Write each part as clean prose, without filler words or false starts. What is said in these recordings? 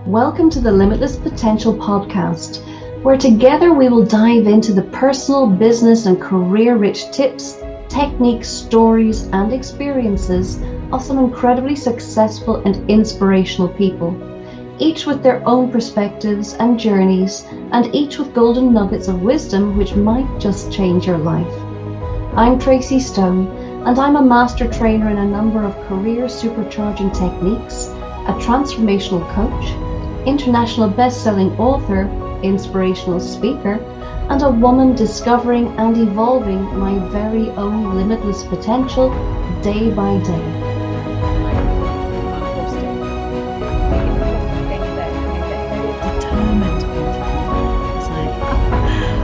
Welcome to the Limitless Potential podcast, where together we will dive into the personal, business, and career-rich tips, techniques, stories, and experiences of some incredibly successful and inspirational people, each with their own perspectives and journeys, and each with golden nuggets of wisdom which might just change your life. I'm Tracy Stone, and I'm a master trainer in a number of career supercharging techniques, a transformational coach, international best-selling author, inspirational speaker, and a woman discovering and evolving my very own limitless potential day by day. Determined. It's like,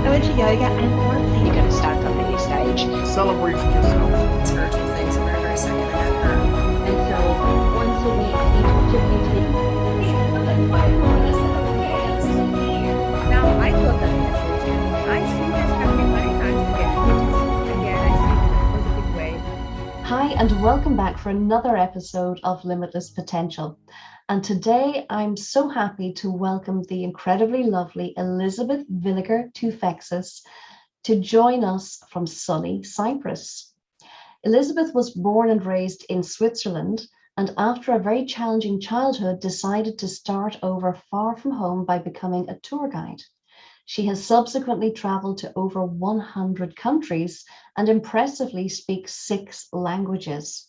I went to yoga and one thing You're going to stand up at your stage. Celebrate yourself. Spiritual things are very secondhand. And so once a week, each of you take. Now I got that message and I see this happening many times again. I see it in a positive way. Hi, and welcome back for another episode of Limitless Potential. And today I'm so happy to welcome the incredibly lovely Elisabeth Villiger Toufexis to join us from sunny Cyprus. Elisabeth was born and raised in Switzerland, and after a very challenging childhood decided to start over far from home by becoming a tour guide. She has subsequently traveled to over 100 countries and impressively speaks 6 languages.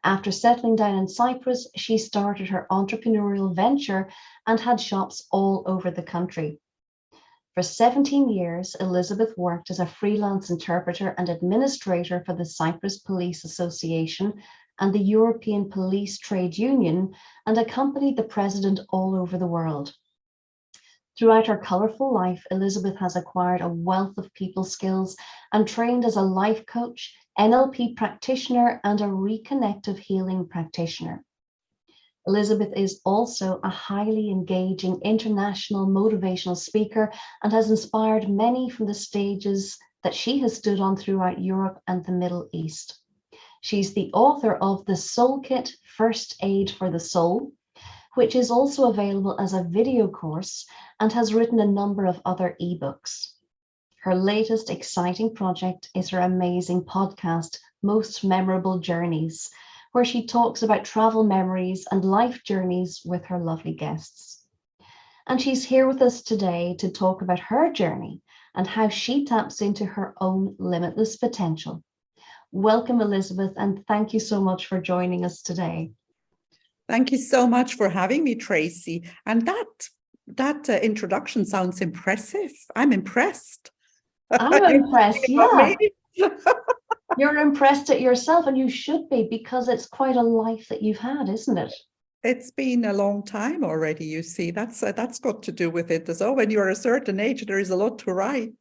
After settling down in Cyprus, she started her entrepreneurial venture and had shops all over the country. For 17 years, Elisabeth worked as a freelance interpreter and administrator for the Cyprus Police Association and the European Police Trade Union, and accompanied the president all over the world. Throughout her colourful life, Elisabeth has acquired a wealth of people skills and trained as a life coach, NLP practitioner, and a reconnective healing practitioner. Elisabeth is also a highly engaging international motivational speaker and has inspired many from the stages that she has stood on throughout Europe and the Middle East. She's the author of The Soul Kit, First Aid for the Soul, which is also available as a video course, and has written a number of other ebooks. Her latest exciting project is her amazing podcast, Most Memorable Journeys, where she talks about travel memories and life journeys with her lovely guests. And she's here with us today to talk about her journey and how she taps into her own limitless potential. Welcome, Elisabeth, and thank you so much for joining us today. Thank you so much for having me, Tracy. And that introduction sounds impressive. I'm impressed. I'm impressed, yeah. You're impressed at yourself, and you should be, because it's quite a life that you've had, isn't it? It's been a long time already, you see. That's got to do with it. So when you're a certain age, there is a lot to write.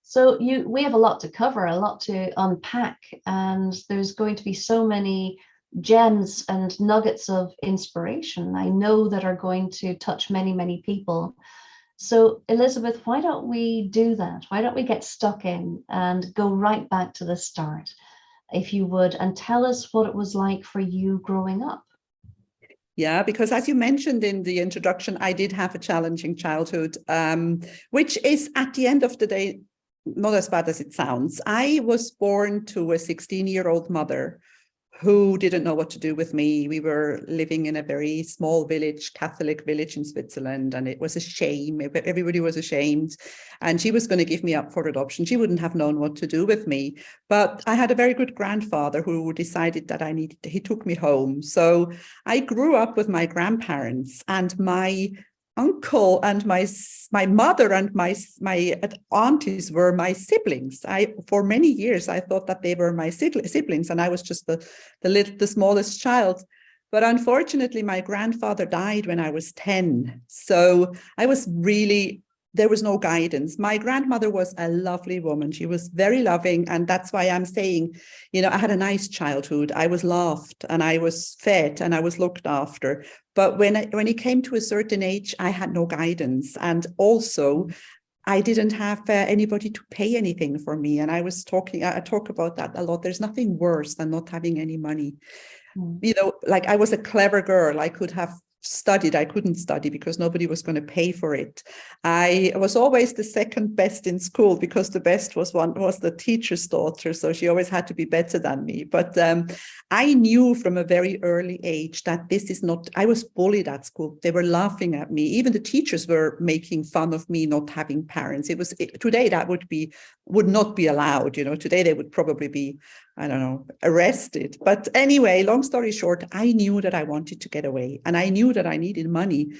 So we have a lot to cover, a lot to unpack, and there's going to be so many gems and nuggets of inspiration, I know, that are going to touch many, many people. So Elisabeth, why don't we do that? Why don't we get stuck in and go right back to the start, if you would, and tell us what it was like for you growing up? Yeah, because as you mentioned in the introduction, I did have a challenging childhood, which is at the end of the day, not as bad as it sounds. I was born to a 16-year-old mother who didn't know what to do with me. We were living in a very small village, Catholic village in Switzerland, and it was a shame. Everybody was ashamed, and she was going to give me up for adoption. She wouldn't have known what to do with me. But I had a very good grandfather who decided that he took me home. So I grew up with my grandparents, and my uncle and my mother and my aunties were my siblings. For many years I thought that they were my siblings, and I was just the smallest child. But unfortunately, my grandfather died when I was 10. So there was no guidance. My grandmother was a lovely woman. She was very loving. And that's why I'm saying, I had a nice childhood. I was laughed and I was fed and I was looked after. But when it came to a certain age, I had no guidance. And also, I didn't have anybody to pay anything for me. And I talk about that a lot. There's nothing worse than not having any money. Like I was a clever girl. I could have studied. I couldn't study because nobody was going to pay for it. I was always the second best in school because the best was the teacher's daughter. So she always had to be better than me. But I knew from a very early age that this is not, I was bullied at school. They were laughing at me. Even the teachers were making fun of me not having parents. Today that would not be allowed. Today they would probably be, I don't know, arrested. But anyway, long story short, I knew that I wanted to get away, and I knew that I needed money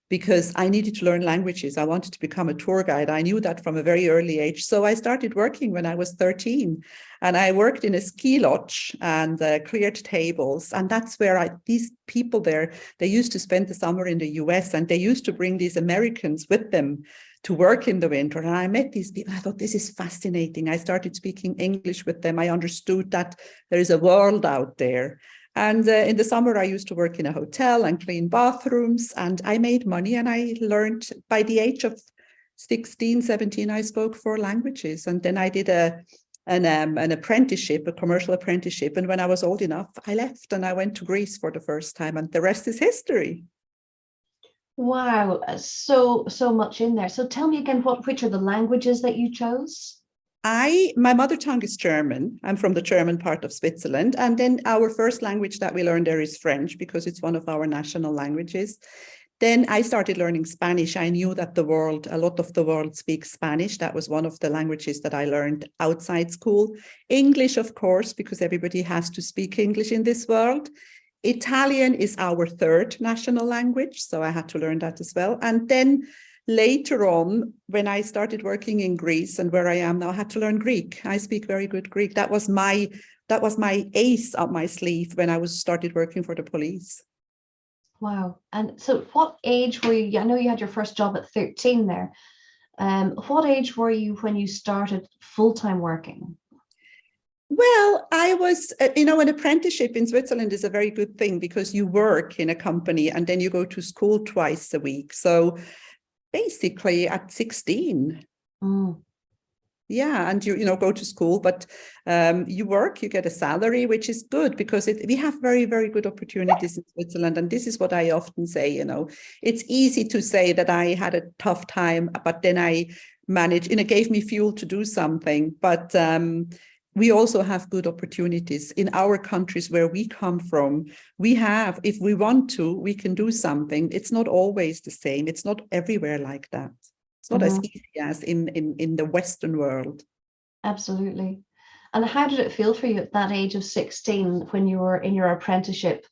because I needed to learn languages. I wanted to become a tour guide. I knew that from a very early age. So I started working when I was 13, and I worked in a ski lodge and cleared tables. And that's where these people there, they used to spend the summer in the US, and they used to bring these Americans with them to work in the winter. And I met these people. I thought, this is fascinating. I started speaking English with them. I understood that there is a world out there. And in the summer, I used to work in a hotel and clean bathrooms, and I made money. And I learned by the age of 16, 17, I spoke 4 languages. And then I did an apprenticeship, a commercial apprenticeship. And when I was old enough, I left and I went to Greece for the first time. And the rest is history. Wow, so much in there. So tell me again, which are the languages that you chose? My mother tongue is German. I'm from the German part of Switzerland. And then our first language that we learned there is French, because it's one of our national languages. Then I started learning Spanish. I knew that a lot of the world speaks Spanish. That was one of the languages that I learned outside school. English, of course, because everybody has to speak English in this world. Italian is our 3rd national language, so I had to learn that as well. And then later on, when I started working in Greece and where I am now, I had to learn Greek. I speak very good Greek. That was my ace up my sleeve when I started working for the police. Wow. And so what age were you? I know you had your first job at 13 there. What age were you when you started full-time working? Well, I was, an apprenticeship in Switzerland is a very good thing because you work in a company and then you go to school twice a week. So basically at 16. Yeah, and you go to school, but you work, you get a salary, which is good because we have very, very good opportunities in Switzerland. And this is what I often say, it's easy to say that I had a tough time, but then I managed, it gave me fuel to do something. But we also have good opportunities in our countries where we come from. We have, if we want to, we can do something. It's not always the same. It's not everywhere like that. It's not as easy as in the Western world. Absolutely. And how did it feel for you at that age of 16 when you were in your apprenticeship?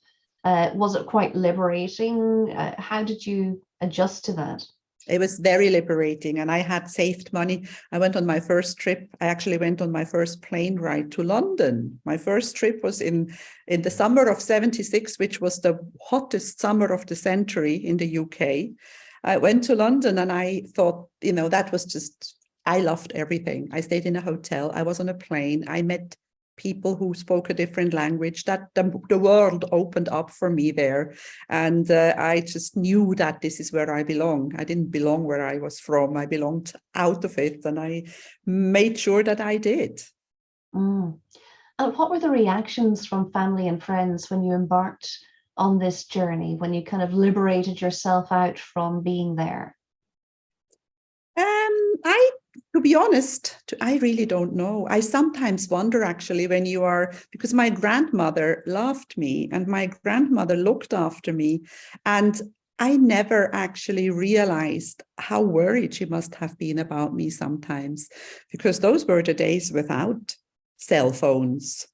Was it quite liberating? How did you adjust to that? It was very liberating, and I had saved money. I went on my first trip. I actually went on my first plane ride to London. My first trip was in the summer of 76, which was the hottest summer of the century in the UK. I went to London and I thought, that was just, I loved everything. I stayed in a hotel. I was on a plane. I met people who spoke a different language, that the world opened up for me there. And I just knew that this is where I belong. I didn't belong where I was from. I belonged out of it. And I made sure that I did. And what were the reactions from family and friends when you embarked on this journey, when you kind of liberated yourself out from being there? To be honest, I really don't know. I sometimes wonder actually because my grandmother loved me and my grandmother looked after me, and I never actually realized how worried she must have been about me sometimes, because those were the days without cell phones.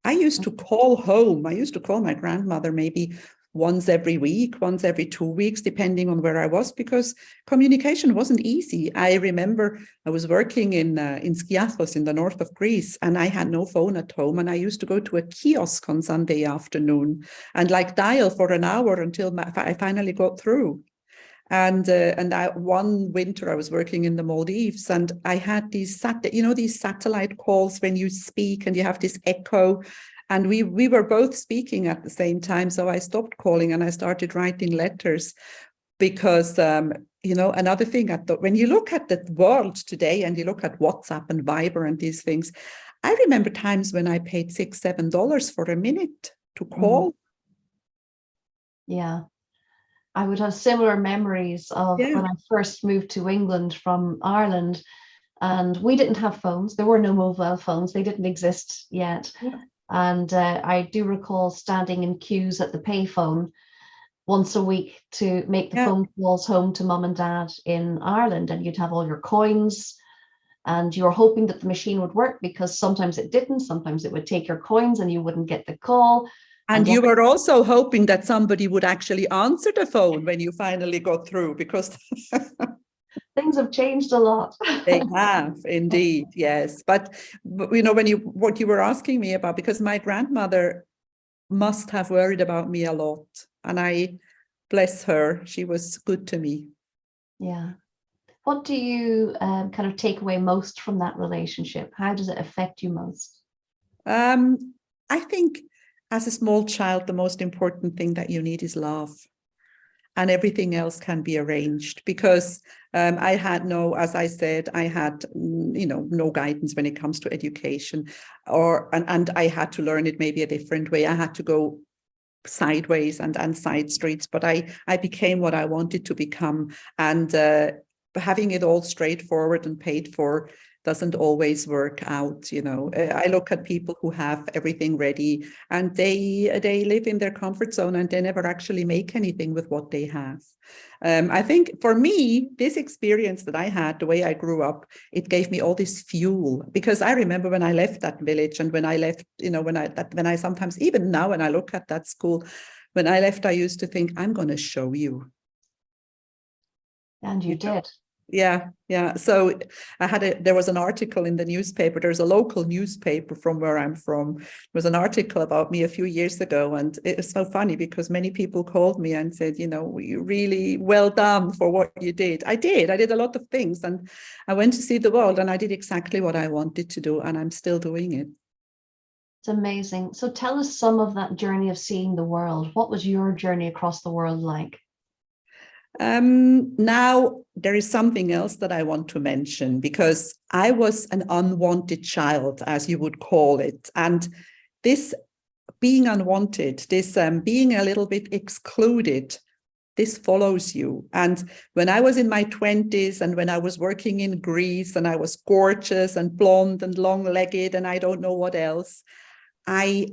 I used to call home. I used to call my grandmother maybe once every week, once every 2 weeks, depending on where I was, because communication wasn't easy. I remember I was working in Skiathos in the north of Greece, and I had no phone at home. And I used to go to a kiosk on Sunday afternoon and dial for an hour until I finally got through. And one winter I was working in the Maldives, and I had these satellite calls when you speak and you have this echo. And we were both speaking at the same time. So I stopped calling and I started writing letters because, another thing, when you look at the world today and you look at WhatsApp and Viber and these things, I remember times when I paid $6, $7 for a minute to call. Yeah. I would have similar memories of Yeah. when I first moved to England from Ireland, and we didn't have phones. There were no mobile phones. They didn't exist yet. Yeah. And I do recall standing in queues at the payphone once a week to make the Yeah. phone calls home to mum and dad in Ireland, and you'd have all your coins and you're hoping that the machine would work, because sometimes it didn't. Sometimes it would take your coins and you wouldn't get the call. And you were also hoping that somebody would actually answer the phone when you finally got through, because things have changed a lot. they have indeed, yes. But you know, what you were asking me about, because my grandmother must have worried about me a lot, and I bless her, she was good to me. Yeah. What do you kind of take away most from that relationship? How does it affect you most? I think as a small child, the most important thing that you need is love, and everything else can be arranged, because I had no, as I said, I had, you know, no guidance when it comes to education, and I had to learn it maybe a different way. I had to go sideways and side streets, but I became what I wanted to become. And having it all straightforward and paid for doesn't always work out. You know, I look at people who have everything ready, and they live in their comfort zone, and they never actually make anything with what they have. I think for me, this experience that I had, the way I grew up, it gave me all this fuel, because I remember when I left that village, and when I left, you know, when I sometimes, even now when I look at that school, when I left, I used to think, I'm going to show you. And you did. Yeah. So there was an article in the newspaper. There's a local newspaper from where I'm from. There was an article about me a few years ago. And it was so funny, because many people called me and said, you know, you really well done for what you did. I did a lot of things, and I went to see the world, and I did exactly what I wanted to do, and I'm still doing it. It's amazing. So tell us some of that journey of seeing the world. What was your journey across the world like? Now there is something else that I want to mention, because I was an unwanted child, as you would call it. And this being unwanted, this being a little bit excluded, this follows you. And when I was in my 20s, and when I was working in Greece, and I was gorgeous and blonde and long-legged and I don't know what else, I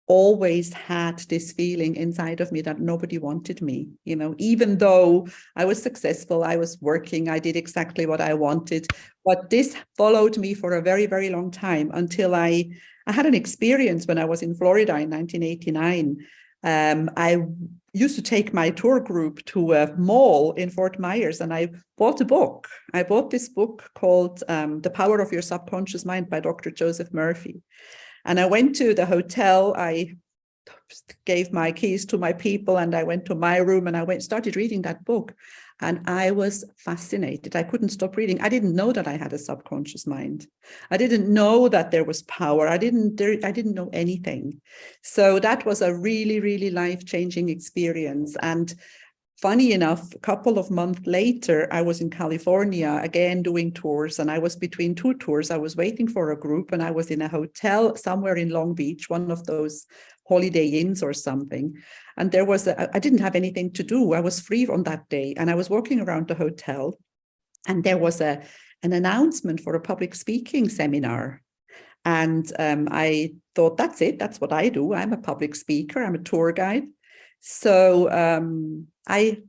always had this feeling inside of me that nobody wanted me, you know, even though I was successful, I was working, I did exactly what I wanted. But this followed me for a very, very long time, until I had an experience when I was in Florida in 1989. I used to take my tour group to a mall in Fort Myers, and I bought a book. I bought this book called The Power of Your Subconscious Mind by Dr. Joseph Murphy. And I went to the hotel, I gave my keys to my people, and I went to my room, and I started reading that book. And I was fascinated. I couldn't stop reading. I didn't know that I had a subconscious mind. I didn't know that there was power. I didn't know anything. So that was a really, really life-changing experience. And funny enough, a couple of months later, I was in California again doing tours, and I was between two tours. I was waiting for a group, and I was in a hotel somewhere in Long Beach, one of those Holiday Inns or something. And there was I didn't have anything to do. I was free on that day, and I was walking around the hotel, and there was an announcement for a public speaking seminar. And I thought, that's it. That's what I do. I'm a public speaker. I'm a tour guide. So I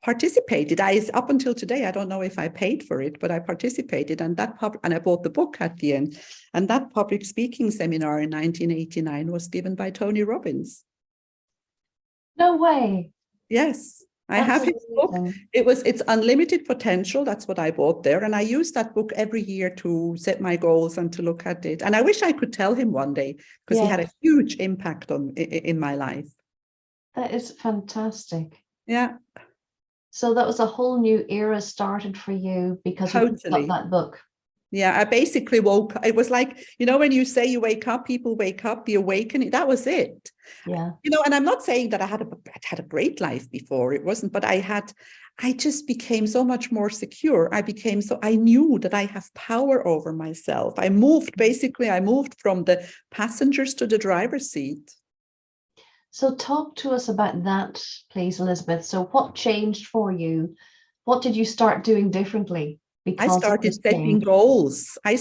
participated. Up until today, I don't know if I paid for it, but I participated, and I bought the book at the end. And that public speaking seminar in 1989 was given by Tony Robbins. No way. Yes, I That's have his book. amazing. It's Unlimited Potential. That's what I bought there, and I use that book every year to set my goals and to look at it. And I wish I could tell him one day, because he had a huge impact in my life. That is fantastic. Yeah. So that was a whole new era started for you because you picked up that book. Yeah, I basically woke up. It was like, you know, when you say you wake up, people wake up, the awakening, that was it. Yeah. You know, and I'm not saying that I had a great life before, it wasn't, but I just became so much more secure. I knew that I have power over myself. I moved from the passengers to the driver's seat. So talk to us about that, please, Elizabeth. So what changed for you? What did you start doing differently I because of started this setting change? goals. I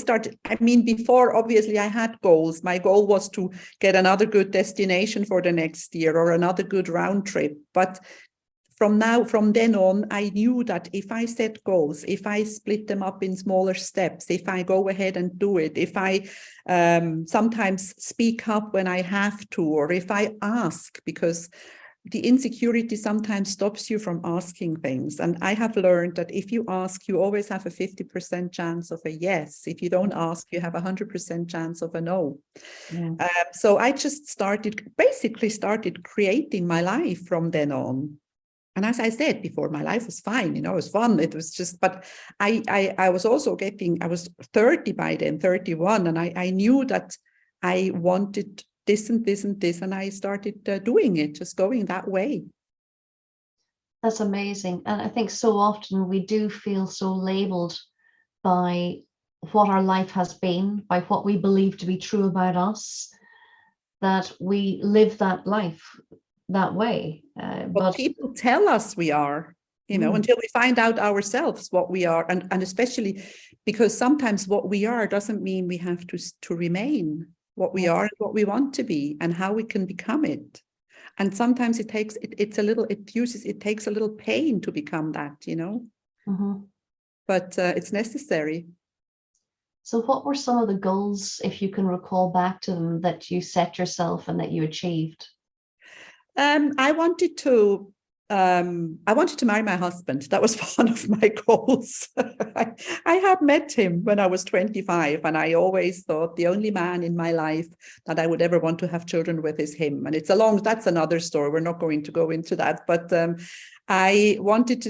mean, before, obviously, I had goals. My goal was to get another good destination for the next year or another good round trip. But from then on, I knew that if I set goals, if I split them up in smaller steps, if I go ahead and do it, if I sometimes speak up when I have to, or if I ask, because the insecurity sometimes stops you from asking things. And I have learned that if you ask, you always have a 50% chance of a yes. If you don't ask, you have a 100% chance of a no. Yeah. So I just basically started creating my life from then on. And as I said before, my life was fine, it was fun. It was just, but I was also I was 30 by then, 31. And I knew that I wanted this and this and this. And I started doing it, just going that way. That's amazing. And I think so often we do feel so labeled by what our life has been, by what we believe to be true about us, that we live that life that way. But people tell us we are, until we find out ourselves what we are. And especially because sometimes what we are doesn't mean we have to remain what we are and what we want to be and how we can become it. And sometimes it takes a little pain to become that, but it's necessary. So what were some of the goals, if you can recall back to them, that you set yourself and that you achieved? I wanted to marry my husband. That was one of my goals. I had met him when I was 25, and I always thought the only man in my life that I would ever want to have children with is him. And that's another story. We're not going to go into that, but I wanted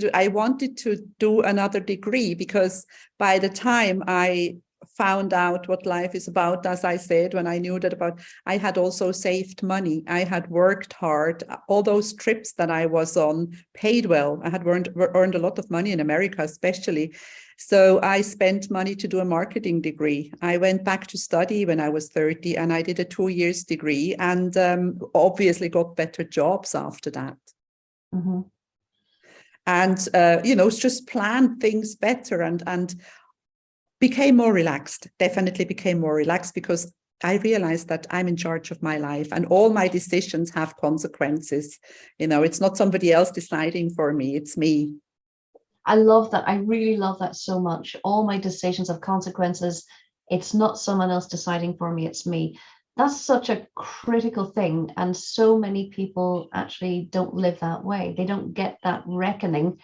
to do another degree, because by the time I found out what life is about, as I said, when I knew that I had also saved money. I had worked hard. All those trips that I was on paid well. I had earned a lot of money in America, especially. So I spent money to do a marketing degree. I went back to study when I was 30, and I did a 2-year degree, and obviously got better jobs after that. Mm-hmm. And, just planned things better and became more relaxed, definitely became more relaxed, because I realized that I'm in charge of my life and all my decisions have consequences. It's not somebody else deciding for me, it's me. I love that. I really love that so much. All my decisions have consequences. It's not someone else deciding for me, it's me. That's such a critical thing. And so many people actually don't live that way. They don't get that reckoning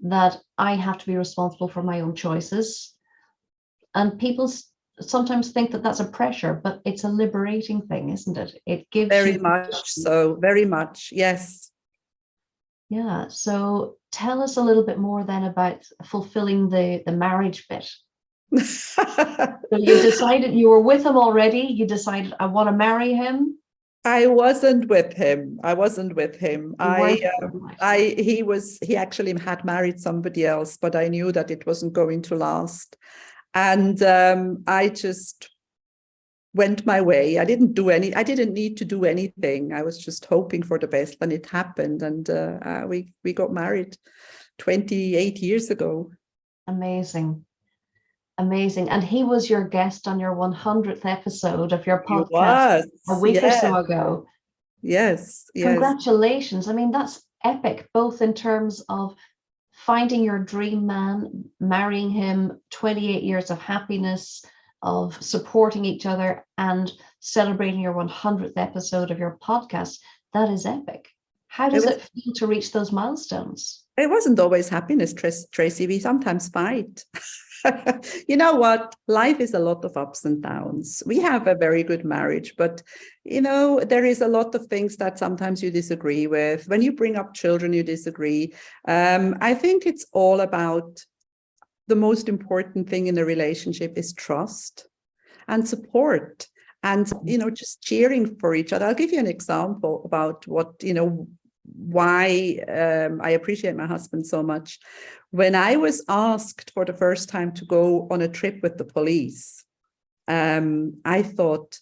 that I have to be responsible for my own choices. And people sometimes think that that's a pressure, but it's a liberating thing, isn't it? It gives very you much so, very much, yes. Yeah. So tell us a little bit more then about fulfilling the marriage bit. So you decided you were with him already. You decided, I want to marry him. I wasn't with him. He actually had married somebody else, but I knew that it wasn't going to last. And I just went my way. I didn't need to do anything. I was just hoping for the best, and it happened. And we got married 28 years ago. Amazing. Amazing. And he was your guest on your 100th episode of your podcast a week or so ago. Yes. Congratulations. I mean, that's epic, both in terms of finding your dream man, marrying him, 28 years of happiness, of supporting each other, and celebrating your 100th episode of your podcast. That is epic. How does it feel to reach those milestones? It wasn't always happiness, Tracy. We sometimes fight. You know what? Life is a lot of ups and downs. We have a very good marriage, but, there is a lot of things that sometimes you disagree with. When you bring up children, you disagree. I think it's all about the most important thing in a relationship is trust and support and, just cheering for each other. I'll give you an example about why I appreciate my husband so much. When I was asked for the first time to go on a trip with the police, I thought,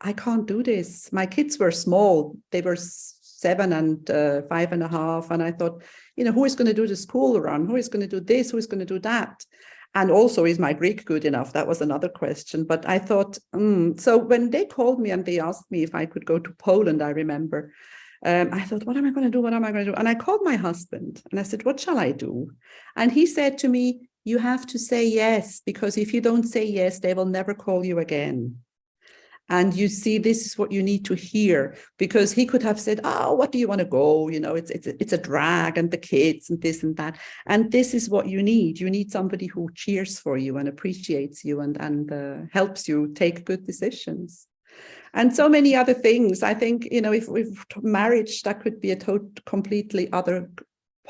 I can't do this. My kids were small. They were 7 and 5.5. And I thought, who is going to do the school run? Who is going to do this? Who is going to do that? And also, is my Greek good enough? That was another question. But I thought, so when they called me and they asked me if I could go to Poland, I remember, I thought, what am I going to do? What am I going to do? And I called my husband and I said, what shall I do? And he said to me, you have to say yes, because if you don't say yes, they will never call you again. And you see, this is what you need to hear, because he could have said, oh, what do you want to go? It's a drag, and the kids and this and that. And this is what you need. You need somebody who cheers for you and appreciates you and helps you take good decisions. And so many other things. I think, if marriage, that could be a completely other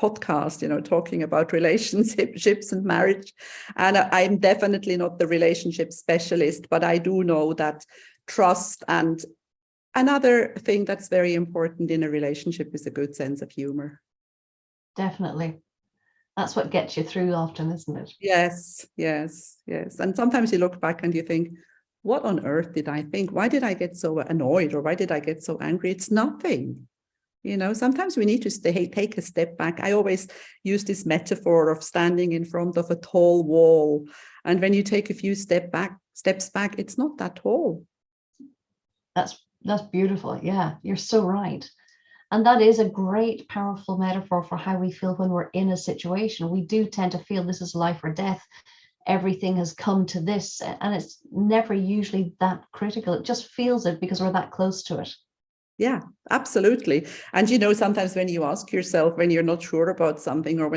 podcast, talking about relationships and marriage. And I'm definitely not the relationship specialist, but I do know that trust and another thing that's very important in a relationship is a good sense of humor. Definitely. That's what gets you through often, isn't it? Yes. And sometimes you look back and you think, what on earth did I think? Why did I get so annoyed, or why did I get so angry? It's nothing. Sometimes we need to take a step back. I always use this metaphor of standing in front of a tall wall. And when you take a few steps back, it's not that tall. That's beautiful. Yeah, you're so right. And that is a great, powerful metaphor for how we feel when we're in a situation. We do tend to feel this is life or death. Everything has come to this, and it's never usually that critical. It just feels it because we're that close to it. Yeah, absolutely. And, sometimes when you ask yourself, when you're not sure about something, or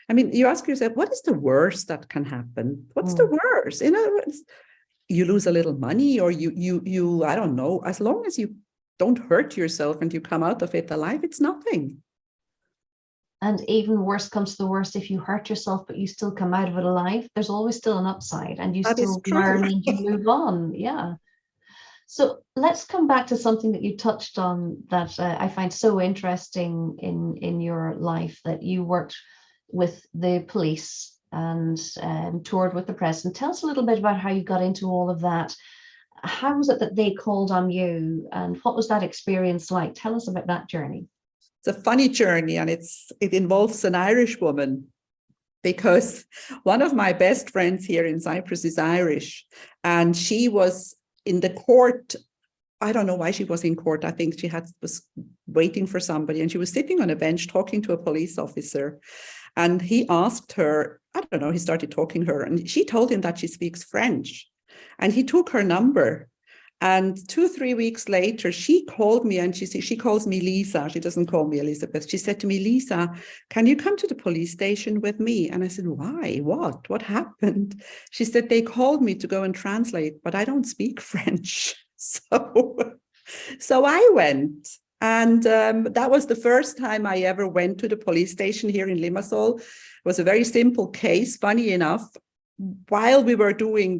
you ask yourself, what is the worst that can happen? What's the worst? In other words, you lose a little money, or you, I don't know, as long as you don't hurt yourself and you come out of it alive, it's nothing. And even worse comes to the worst, if you hurt yourself, but you still come out of it alive, there's always still an upside, and you That still is true. learn and you move on. Yeah. So let's come back to something that you touched on that I find so interesting in your life, that you worked with the police and toured with the president. Tell us a little bit about how you got into all of that. How was it that they called on you, and what was that experience like? Tell us about that journey. It's a funny journey, and it involves an Irish woman, because one of my best friends here in Cyprus is Irish, and she was in the court. I don't know why she was in court. I think she was waiting for somebody, and she was sitting on a bench talking to a police officer. And he asked her, I don't know, he started talking to her, and she told him that she speaks French. And he took her number. And 2-3 weeks later, she called me, and she calls me Lisa. She doesn't call me Elisabeth. She said to me, Lisa, can you come to the police station with me? And I said, why? What happened? She said, they called me to go and translate, but I don't speak French. So I went. And that was the first time I ever went to the police station here in Limassol. It was a very simple case. Funny enough, while we were doing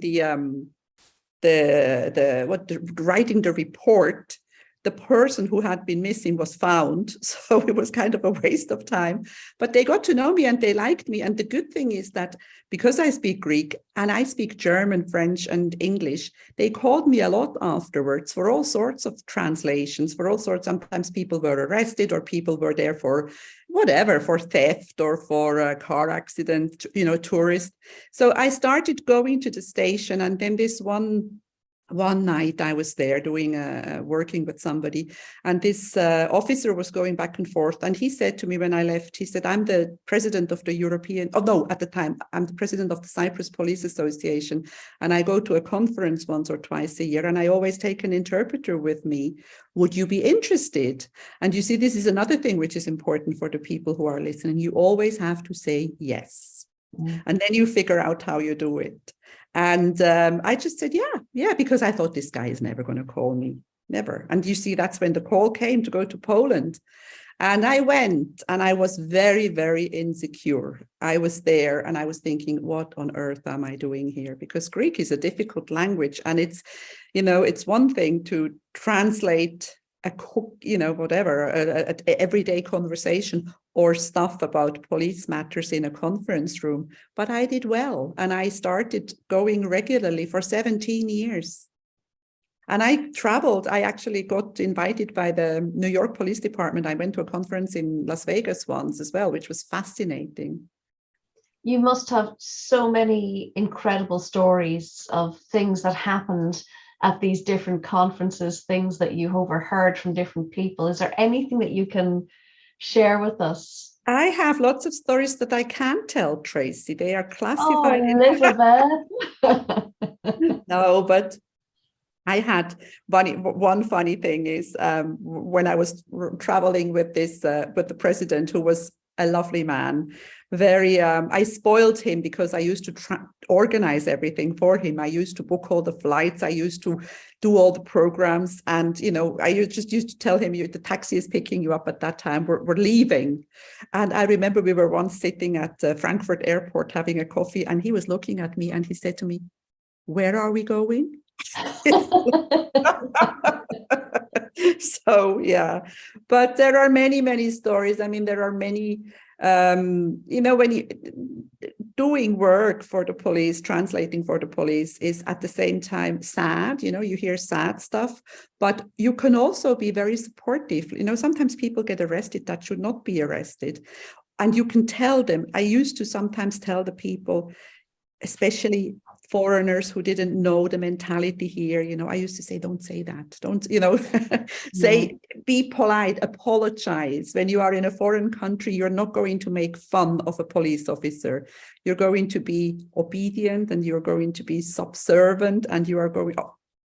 writing the report, the person who had been missing was found. So it was kind of a waste of time. But they got to know me and they liked me. And the good thing is that because I speak Greek and I speak German, French, and English, they called me a lot afterwards for all sorts of translations, for all sorts. Sometimes people were arrested, or people were there for whatever, for theft or for a car accident, tourist. So I started going to the station, and then this one night I was there working with somebody, and this officer was going back and forth, and he said to me when I left, he said, I'm the president of the at the time, I'm the president of the Cyprus Police Association, and I go to a conference once or twice a year, and I always take an interpreter with me. Would you be interested? And you see, this is another thing which is important for the people who are listening. You always have to say yes. And then you figure out how you do it. And I just said, yeah, because I thought this guy is never going to call me, never. And you see, that's when the call came to go to Poland. And I went, and I was very, very insecure. I was there and I was thinking, what on earth am I doing here? Because Greek is a difficult language, and it's one thing to translate a everyday conversation or stuff about police matters in a conference room. But I did well, and I started going regularly for 17 years. And I traveled. I actually got invited by the New York Police Department. I went to a conference in Las Vegas once as well, which was fascinating. You must have so many incredible stories of things that happened at these different conferences, things that you overheard from different people. Is there anything that you can share with us? I have lots of stories that I can't tell, Tracy. They are Oh, classified. Elizabeth. No, but I had one funny thing is when I was traveling with with the president, who was a lovely man, very, I spoiled him because I used to organize everything for him. I used to book all the flights. I used to do all the programs. And, I just used to tell him, the taxi is picking you up at that time. We're leaving. And I remember we were once sitting at Frankfurt Airport having a coffee, and he was looking at me and he said to me, "Where are we going?" So yeah, but there are many stories. I mean, there are many when you doing work for the police, translating for the police is at the same time sad. You hear sad stuff, but you can also be very supportive. Sometimes people get arrested that should not be arrested, and you can tell them. I used to sometimes tell the people, especially foreigners who didn't know the mentality here, I used to say, don't say that, don't, say, be polite, apologize. When you are in a foreign country, you're not going to make fun of a police officer. You're going to be obedient, and you're going to be subservient, and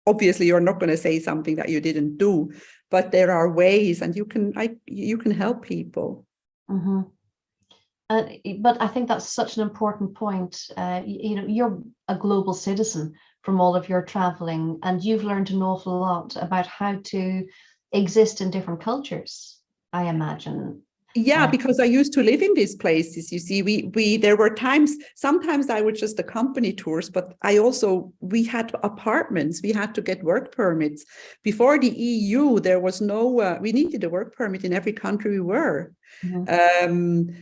obviously you're not going to say something that you didn't do, but there are ways, and you can help people. Mm-hmm. But I think that's such an important point. You're a global citizen from all of your traveling, and you've learned an awful lot about how to exist in different cultures, I imagine. Yeah, because I used to live in these places. You see, there were times, sometimes I would just accompany tours, but we had apartments, we had to get work permits. Before the EU, there was no, we needed a work permit in every country we were. Mm-hmm.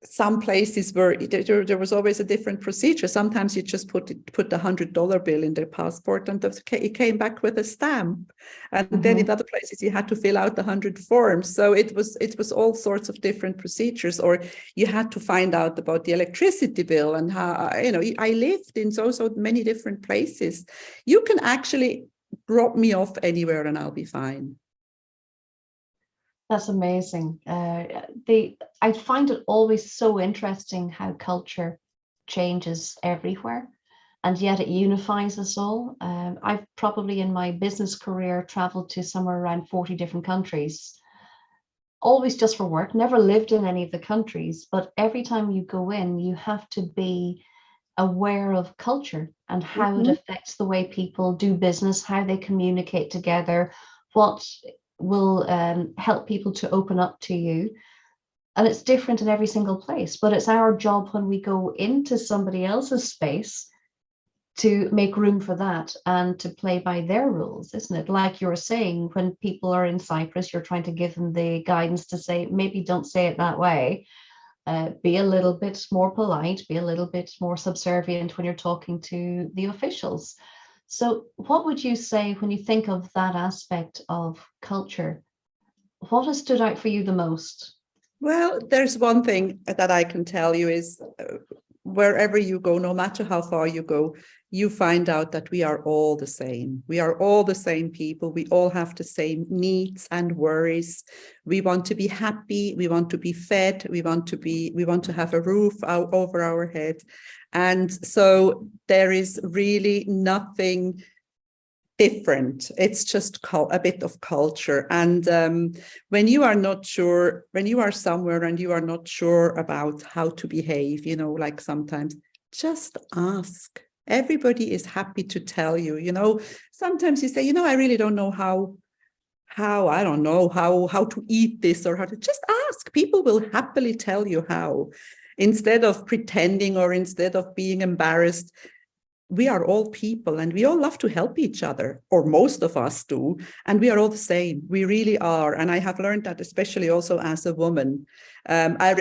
Some places were there was always a different procedure. Sometimes you just put the $100 bill in the passport, and it came back with a stamp. And mm-hmm. Then in other places you had to fill out 100 forms. So it was all sorts of different procedures. Or you had to find out about the electricity bill and how I lived in so many different places. You can actually drop me off anywhere and I'll be fine. That's amazing. I find it always so interesting how culture changes everywhere, and yet it unifies us all. I've probably in my business career traveled to somewhere around 40 different countries, always just for work, never lived in any of the countries, but every time you go in, you have to be aware of culture and how mm-hmm. it affects the way people do business, how they communicate together, what will help people to open up to you. And it's different in every single place, but it's our job when we go into somebody else's space to make room for that and to play by their rules, isn't it? Like you were saying, when people are in Cyprus, you're trying to give them the guidance to say, maybe don't say it that way. Be a little bit more polite, be a little bit more subservient when you're talking to the officials. So what would you say when you think of that aspect of culture? What has stood out for you the most? Well, there's one thing that I can tell you is wherever you go, no matter how far you go, you find out that we are all the same. We are all the same people. We all have the same needs and worries. We want to be happy. We want to be fed. We want to have a roof over our head. And so there is really nothing different. It's just a bit of culture. And when you are not sure, when you are somewhere and you are not sure about how to behave, like sometimes just ask. Everybody is happy to tell you, sometimes you say, I really don't know how I don't know how to eat this or how to just ask. People will happily tell you how, instead of pretending or instead of being embarrassed. We are all people and we all love to help each other, or most of us do. And we are all the same. We really are. And I have learned that, especially also as a woman. I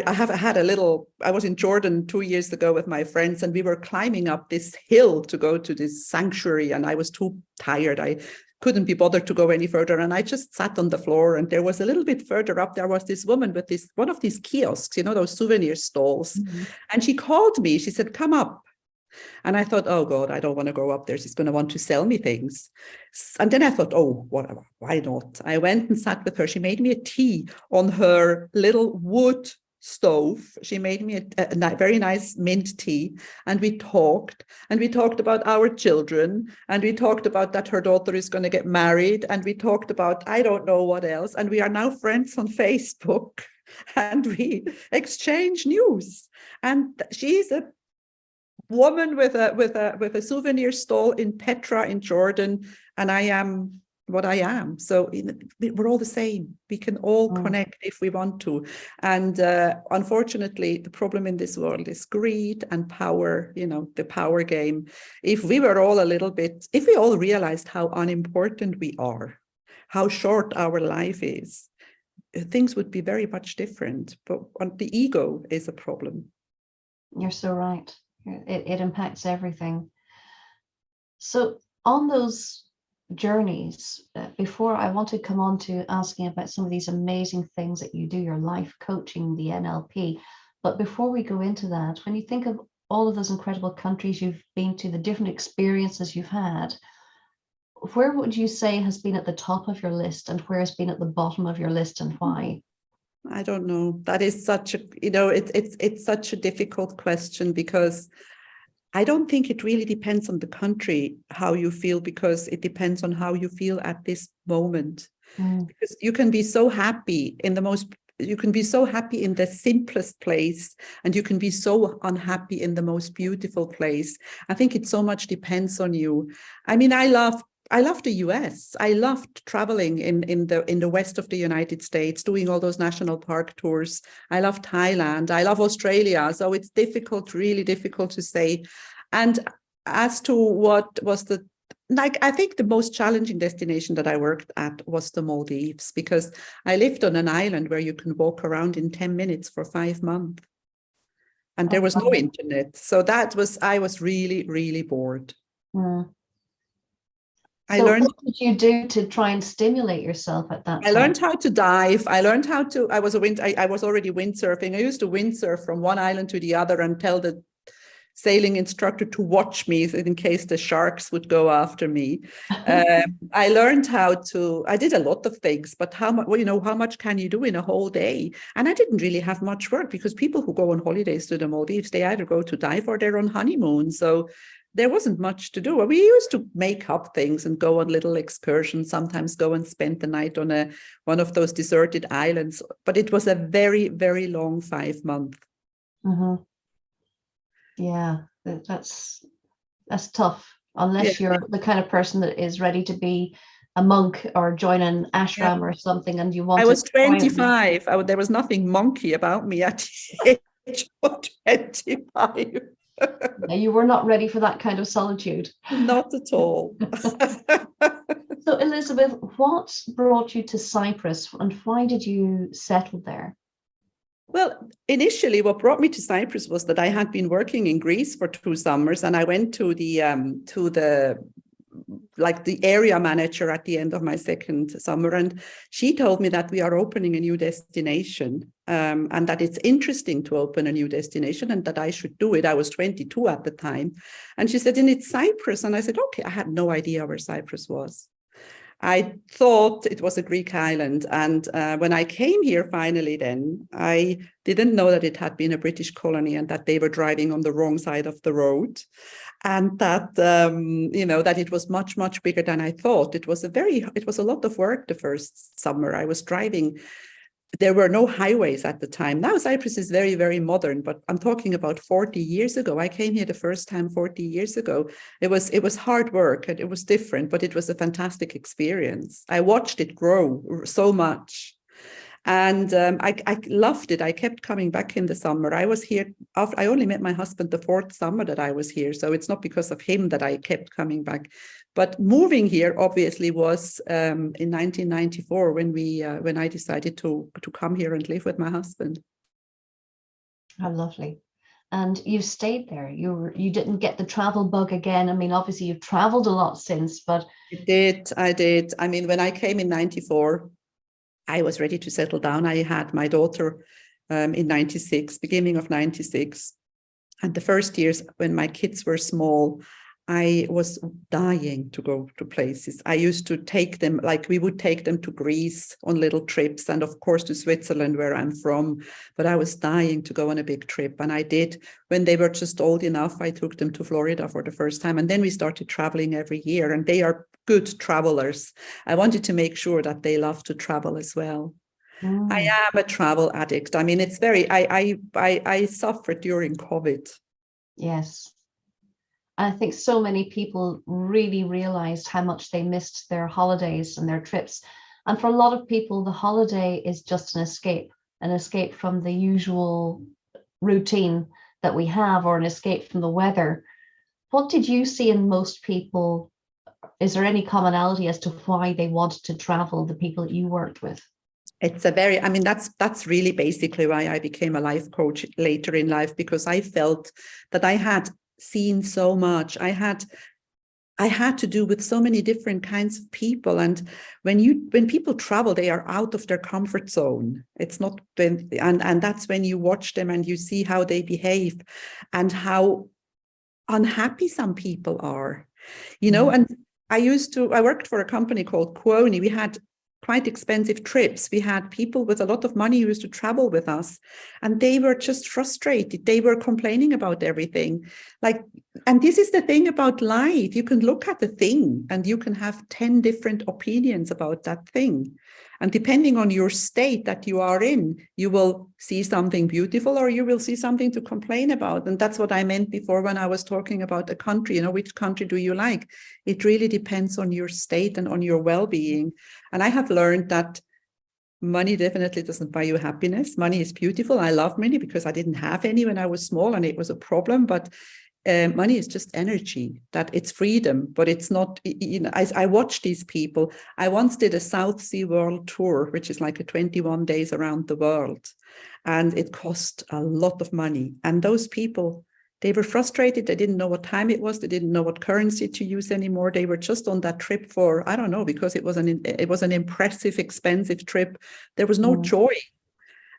was in Jordan 2 years ago with my friends, and we were climbing up this hill to go to this sanctuary. And I was too tired. I couldn't be bothered to go any further. And I just sat on the floor, and there was a little bit further up, there was this woman with one of these kiosks, those souvenir stalls. Mm-hmm. And she called me, she said, come up. And I thought, oh God, I don't want to go up there. She's going to want to sell me things. And then I thought, oh, why not? I went and sat with her. She made me a tea on her little wood stove. She made me a very nice mint tea, and we talked about our children, and we talked about that her daughter is going to get married, and we talked about I don't know what else, and we are now friends on Facebook, and we exchange news. And she's a woman with a souvenir stall in Petra in Jordan, and I am what I am. So we're all the same. We can all connect if we want to. And unfortunately, the problem in this world is greed and power, the power game. If we all realized how unimportant we are, how short our life is, things would be very much different. But the ego is a problem. You're so right. It impacts everything. So on those journeys, before I want to come on to asking about some of these amazing things that you do, your life coaching, the NLP. But before we go into that, when you think of all of those incredible countries you've been to, the different experiences you've had, where would you say has been at the top of your list, and where has been at the bottom of your list, and why? I don't know. That is such a, it's such a difficult question, because I don't think it really depends on the country, how you feel, because it depends on how you feel at this moment. Because you can be so happy in the simplest place, and you can be so unhappy in the most beautiful place. I think it so much depends on you. I mean, I love the US. I loved traveling in the west of the United States, doing all those national park tours. I love Thailand. I love Australia. So it's really difficult to say. And as to what was I think the most challenging destination that I worked at was the Maldives, because I lived on an island where you can walk around in 10 minutes for 5 months. And there was no internet. So I was really, really bored. What did you do to try and stimulate yourself at that time? I learned how to dive. I was already windsurfing. I used to windsurf from one island to the other and tell the sailing instructor to watch me in case the sharks would go after me. I learned I did a lot of things, but how much can you do in a whole day? And I didn't really have much work, because people who go on holidays to the Maldives, they either go to dive or they're on honeymoon. So there wasn't much to do. We used to make up things and go on little excursions, sometimes go and spend the night on one of those deserted islands. But it was a very, very long 5 months. Mm-hmm. Yeah, that's tough, unless you're the kind of person that is ready to be a monk or join an ashram or something, and you want. I was 25. There was nothing monkey about me at the age of 25. You were not ready for that kind of solitude. Not at all. So, Elisabeth, what brought you to Cyprus, and why did you settle there? Well, initially, what brought me to Cyprus was that I had been working in Greece for 2 summers, and I went to the area manager at the end of my second summer, and she told me that we are opening a new destination, and that it's interesting to open a new destination, and that I should do it. I was 22 at the time, and she said, and it's Cyprus. And I said, okay. I had no idea where Cyprus was. I thought it was a Greek island. And when I came here finally, then I didn't know that it had been a British colony, and that they were driving on the wrong side of the road, and that, that it was much, much bigger than I thought. It was a lot of work the first summer. I was driving. There were no highways at the time. Now Cyprus is very, very modern, but I'm talking about 40 years ago. I came here the first time 40 years ago. It was hard work, and it was different, but it was a fantastic experience. I watched it grow so much. And I loved it. I kept coming back in the summer. I was here I only met my husband the 4th summer that I was here. So it's not because of him that I kept coming back. But moving here obviously was in 1994 when I decided to come here and live with my husband. How lovely. and you stayed there. You didn't get the travel bug again. I mean, obviously you've traveled a lot since, but I did. I mean, when I came in 94, I was ready to settle down. I had my daughter in 96, beginning of 96. And the first years when my kids were small, I was dying to go to places. I used to take them, like we would take them to Greece on little trips, and of course to Switzerland, where I'm from. But I was dying to go on a big trip. And I did. When they were just old enough, I took them to Florida for the first time. And then we started traveling every year. And they are good travelers. I wanted to make sure that they love to travel as well. I am a travel addict. I mean, it's very, I suffered during COVID. yes. I think so many people really realized how much they missed their holidays and their trips. And for a lot of people, the holiday is just an escape from the usual routine that we have, or an escape from the weather. What did you see in most people? Is there any commonality as to why they wanted to travel, the people that you worked with? It's a very, I mean, that's really basically why I became a life coach later in life, because I felt that I had seen so much. I had to do with so many different kinds of people. And when people travel, they are out of their comfort zone. It's not been, and that's when you watch them and you see how they behave and how unhappy some people are, you know. And I worked for a company called Kuoni. We had quite expensive trips. We had people with a lot of money who used to travel with us, and they were just frustrated. They were complaining about everything. And this is the thing about life. You can look at the thing and you can have 10 different opinions about that thing. And depending on your state that you are in, you will see something beautiful or you will see something to complain about. And that's what I meant before when I was talking about a country, you know, which country do you like? It really depends on your state and on your well-being. And I have learned that money definitely doesn't buy you happiness. Money is beautiful. I love money because I didn't have any when I was small and it was a problem. But money is just energy, that it's freedom, but it's not, you know, I watch these people. I once did a South Sea World Tour, which is like a 21 days around the world. And it cost a lot of money. And those people, they were frustrated. They didn't know what time it was. They didn't know what currency to use anymore. They were just on that trip for, I don't know, because it was an impressive, expensive trip. There was no joy.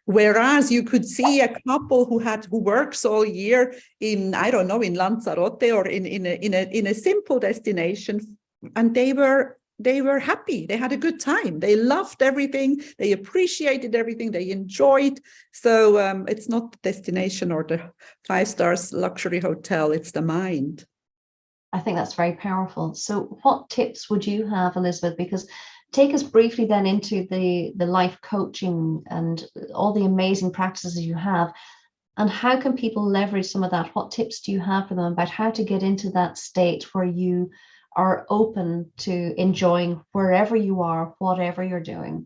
Whereas you could see a couple who works all year in, I don't know, in Lanzarote or in a simple destination, and they were happy. They had a good time. They loved everything. They appreciated everything. They enjoyed. So it's not the destination or the 5-star luxury hotel. It's the mind. I think that's very powerful. So what tips would you have, Elisabeth? Because take us briefly then into the life coaching and all the amazing practices you have, and how can people leverage some of that? What tips do you have for them about how to get into that state where you are open to enjoying wherever you are, whatever you're doing?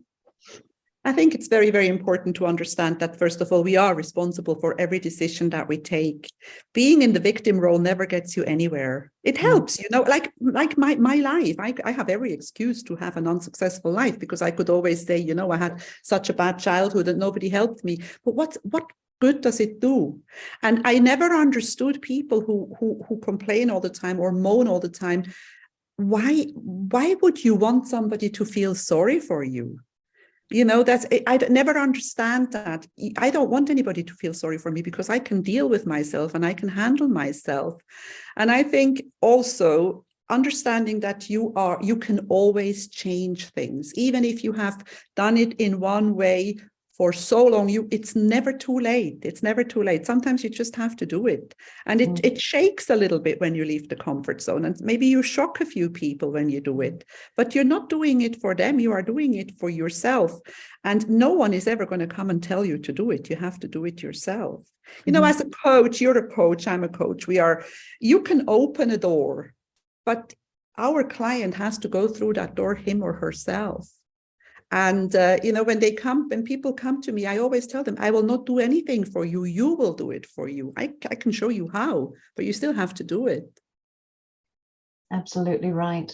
I think it's very, very important to understand that, first of all, we are responsible for every decision that we take. Being in the victim role never gets you anywhere. It helps, you know, like my life. I have every excuse to have an unsuccessful life because I could always say, you know, I had such a bad childhood and nobody helped me. But what good does it do? And I never understood people who complain all the time or moan all the time. Why would you want somebody to feel sorry for you? You know, I never understand that. I don't want anybody to feel sorry for me because I can deal with myself and I can handle myself. And I think also understanding that you can always change things, even if you have done it in one way for so long. It's never too late. It's never too late. Sometimes you just have to do it. And it shakes a little bit when you leave the comfort zone. And maybe you shock a few people when you do it, but you're not doing it for them. You are doing it for yourself. And no one is ever going to come and tell you to do it. You have to do it yourself. You know, as a coach, you're a coach, I'm a coach. You can open a door, but our client has to go through that door, him or herself. And, you know, when people come to me, I always tell them, I will not do anything for you. You will do it for you. I can show you how, but you still have to do it. Absolutely right.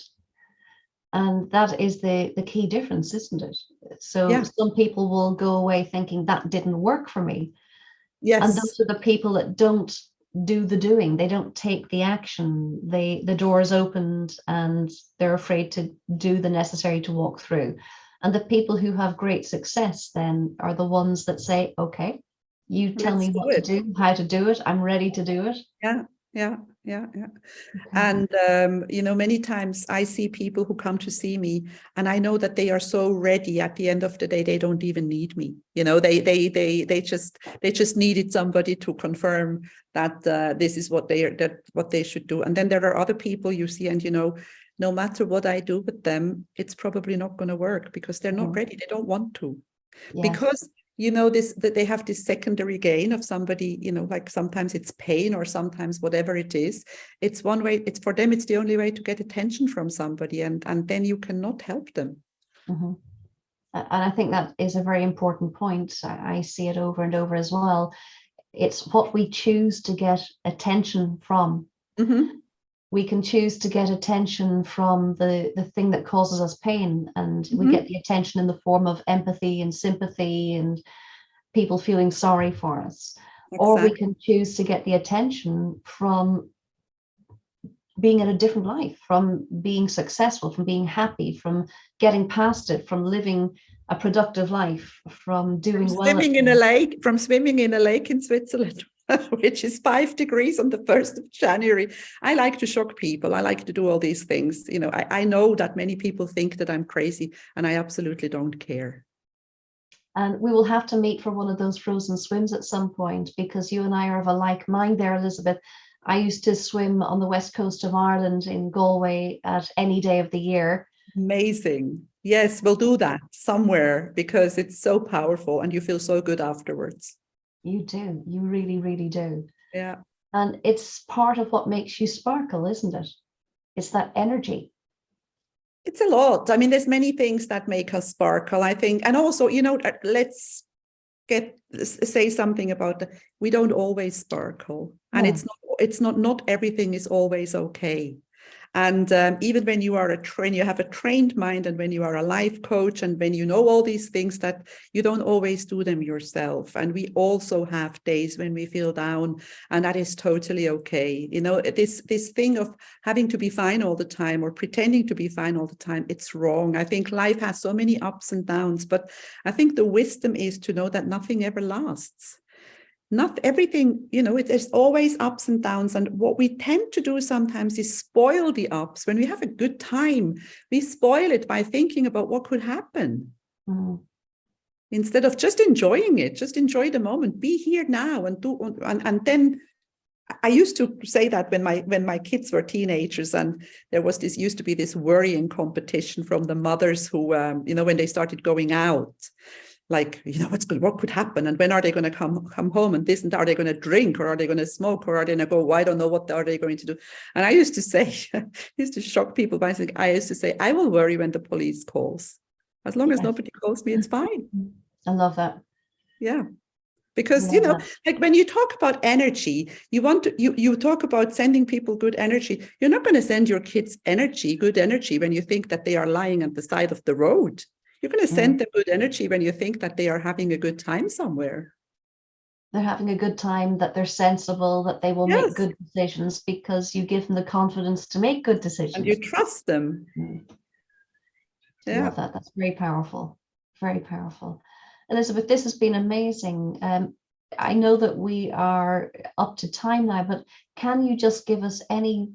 And that is the key difference, isn't it? So some people will go away thinking that didn't work for me. And Yes. those are the people that don't do the doing. They don't take the action. The door is opened and they're afraid to do the necessary to walk through. And the people who have great success then are the ones that say, okay, you tell Let's me do what to it. do, how to do it. I'm ready to do it. Yeah, yeah, yeah, yeah. Okay. And you know, many times I see people who come to see me, and I know that they are so ready. At the end of the day, they don't even need me. You know, they just needed somebody to confirm that this is what what they should do. And then there are other people you see, and you know, no matter what I do with them, it's probably not going to work because they're not ready. They don't want to. Yes. Because you know this, that they have this secondary gain of somebody, you know, like sometimes it's pain or sometimes whatever it is. It's one way, it's for them, it's the only way to get attention from somebody, and then you cannot help them. Mm-hmm. And I think that is a very important point. I see it over and over as well. It's what we choose to get attention from. Mm-hmm. We can choose to get attention from the thing that causes us pain, and we get the attention in the form of empathy and sympathy and people feeling sorry for us. Exactly. Or we can choose to get the attention from being in a different life, from being successful, from being happy, from getting past it, from living a productive life, from doing well. From swimming in a lake in Switzerland, which is 5 degrees on the 1st of January. I like to shock people. I like to do all these things. You know, I know that many people think that I'm crazy, and I absolutely don't care. And we will have to meet for one of those frozen swims at some point, because you and I are of a like mind there, Elisabeth. I used to swim on the west coast of Ireland in Galway at any day of the year. Amazing. Yes, we'll do that somewhere because it's so powerful and you feel so good afterwards. You do. You really, really do. Yeah. And it's part of what makes you sparkle, isn't it? It's that energy. It's a lot. I mean, there's many things that make us sparkle, I think. And also, you know, let's say something about we don't always sparkle. And it's not everything is always okay. And even when you are you have a trained mind, and when you are a life coach, and when you know all these things, that you don't always do them yourself. And we also have days when we feel down, and that is totally okay. You know, this thing of having to be fine all the time or pretending to be fine all the time, it's wrong. I think life has so many ups and downs, but I think the wisdom is to know that nothing ever lasts. Not everything, you know, there's always ups and downs. And what we tend to do sometimes is spoil the ups. When we have a good time, we spoil it by thinking about what could happen. Instead of just enjoying it, just enjoy the moment, be here now and do. And then I used to say that when my kids were teenagers, and there was used to be this worrying competition from the mothers who, you know, when they started going out, like, you know, what could happen, and when are they going to come home, and this, and are they going to drink, or are they going to smoke, or are they going to go, well, I don't know, what are they going to do? And I used to say, used to shock people by saying, I used to say, I will worry when the police calls. As long as nobody calls me, it's fine. I love that. Yeah. Because, you know, like when you talk about energy, you talk about sending people good energy. You're not going to send your kids good energy, when you think that they are lying at the side of the road. You're going to send them good energy when you think that they are having a good time somewhere. They're having a good time, that they're sensible, that they will make good decisions, because you give them the confidence to make good decisions. And you trust them. I love that. That's very powerful. Very powerful. Elisabeth, this has been amazing. I know that we are up to time now, but can you just give us any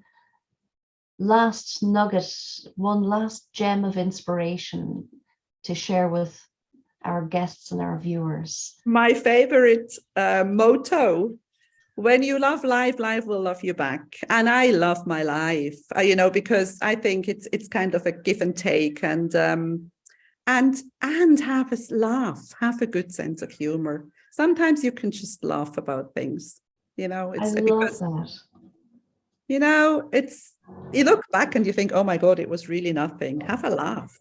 last nugget, one last gem of inspiration to share with our guests and our viewers? My favorite motto: when you love life, life will love you back. And I love my life, you know, because I think it's kind of a give and take, and have a laugh, have a good sense of humor. Sometimes you can just laugh about things, you know. I love that. You know, you look back and you think, oh my God, it was really nothing. Have a laugh.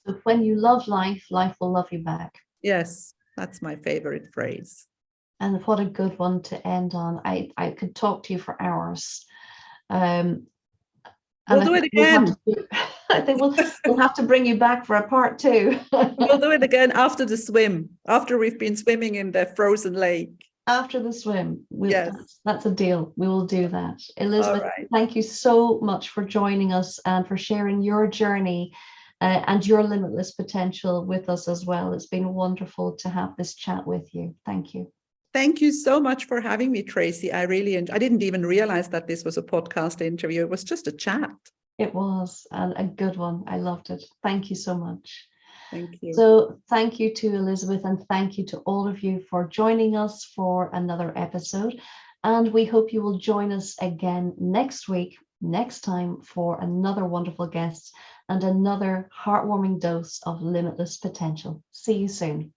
So when you love life, life will love you back. Yes, that's my favorite phrase. And what a good one to end on. I could talk to you for hours. We'll I do it think we'll have again. to I think we'll have to bring you back for a part 2. We'll do it again after the swim, after we've been swimming in the frozen lake. After the swim. Yes. That's a deal. We will do that. All Elisabeth, right. thank you so much for joining us and for sharing your journey and your limitless potential with us as well. It's been wonderful to have this chat with you. Thank you. Thank you so much for having me, Tracy. I didn't even realize that this was a podcast interview. It was just a chat. It was, and a good one. I loved it. Thank you so much. Thank you. So thank you to Elisabeth, and thank you to all of you for joining us for another episode. And we hope you will join us again next week, next time, for another wonderful guest and another heartwarming dose of limitless potential. See you soon.